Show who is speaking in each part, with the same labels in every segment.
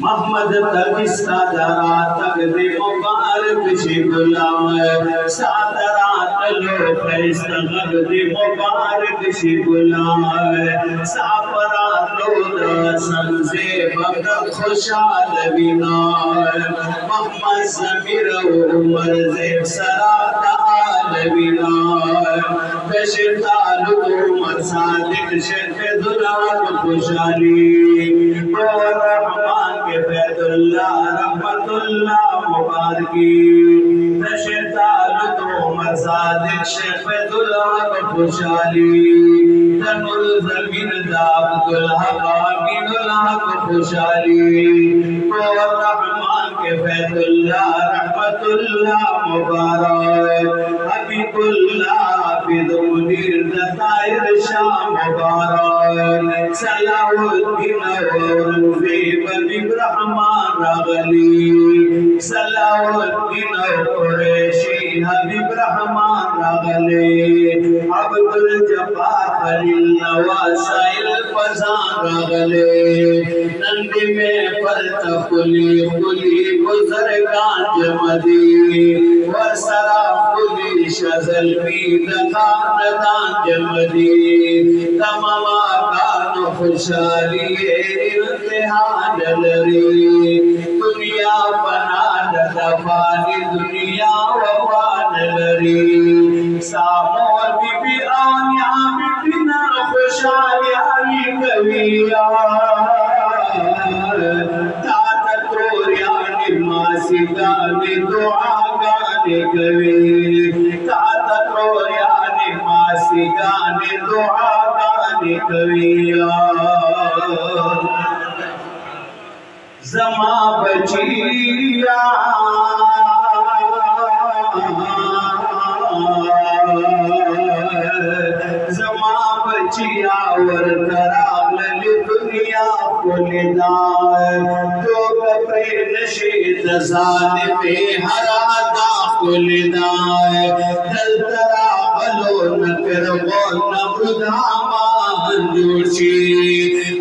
Speaker 1: मोहम्मद तक सादरा तक दे मुबारक शे गुलाम सादरा लो फैसला दे मुबारक शे गुलाम साफरा लो दसन से बद खुशाल बिना मोहम्मद समीर उमर से सरात आल बिना बशतालु उमर सादिक शेख दुलाल खुशाली और रहमान के फैदुल्लाह रहमतुल्लाह मुबारकी बशतालु उमर सादिक शेख फैदुल्लाह खुशाली तनुल जमीन दाबुल हबाबिल्लाह खुशाली और रहमान के फैदुल्लाह रहमतुल्लाह मुबारक हबीबुल्लाह फिदुनीर दतायर शाह मुबारक सलाउद्दीन औरंगजेब रहमान रगली सलाउद्दीन कुरैशी हबीब रहमान रगले अब्दुल जब्बार खलील नवासाइल फजान रगले नंदी में फलत खुली खुली बुजुर्गान जमदी वसरा खुली शजल भी खानदान जमदी तमामा कान खुशाली इम्तिहान लरी दुनिया बना दफानी दुनिया वफान लरी सामोर बीबी आनिया बीबी ना खुशाली आई कविया ताता तोरियानी मासी गाने दुआ गाने कवि ताता तोरियानी मासी गाने दुआ गाने कविया जमा बचिया जमा बचिया वर कराल दुनिया खुलदार तो कपड़े नशीद जाने पे हरा दा खुलदार दल तरा बलो न कर बोल न बुधामा जोशी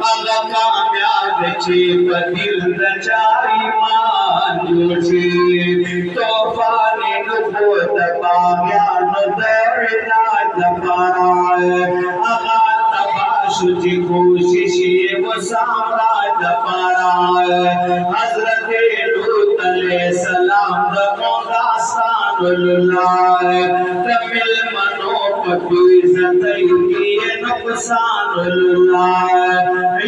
Speaker 1: अल्लाह कामयाब ची पतिल रचाई मान जोशी तोफानी नुबूत बाग्या नदरना दबारा अगा तबाशुची कोशिशी वो सामरा दबारा हजरत लूत अलैहिस्सलाम दमोदा सानुल्लाह तमिल मनो पपीज़तई की नुकसानुल्लाह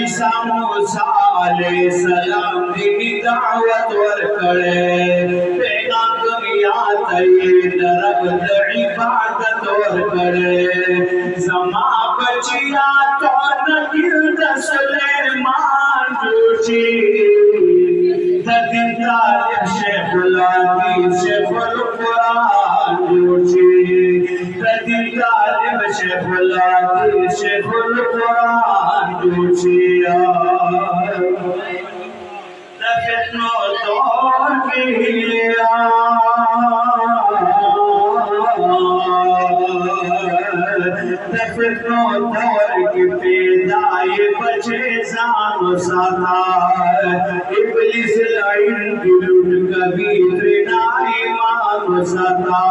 Speaker 1: ईसा मूसा अलैहिस्सलाम की दावत वर करे पैगाम दुनिया तई दरब इबादत वर करे जमा बचिया तो नगिल सुलेमान जोशी तदिता शेखुल हदीस शेखुल कुरान जोशी तदिता शेखुल हदीस शेखुल कुरान जोशिया तफितनो तौर किया तफितनो तौर की पैदाई बचे जानो साथा इब्लिस लाइन की लूट कभी त्रिनाई मानो साथा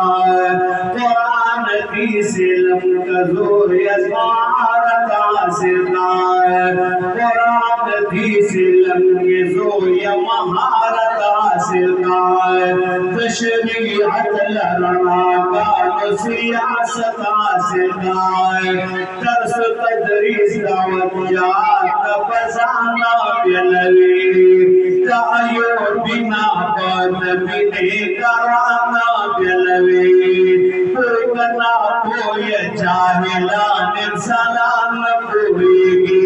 Speaker 1: कुरान हदीस इल्म का जोर यज़मारत हासिल कुरान हदीस इल्म के जोर या महारत हासिल तशरीअत लरना का सियासत हासिल दर्स तदरीस दावत याद फसाना बिलवी तायो बिना बात बिने कराना बिलवी कोना कोई जाहिला इंसान कोईगी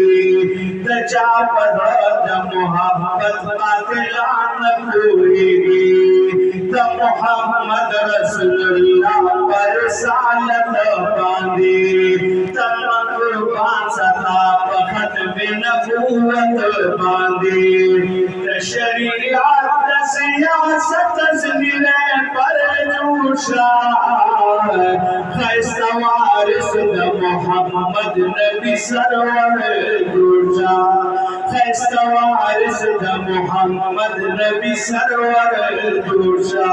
Speaker 1: तचा पद मोहब्बत बातिलान कोईगी त मोहम्मद रसूलुल्लाह पर सालत बांधी तम कुर्बान सदा बखत बिन नबूवत बांधी शरीयत सियासत ज़मीने पर जोशा खैस्ता वारिस द मोहम्मद नबी सरवर जोशा खैस्ता वारिस द मोहम्मद नबी सरवर जोशा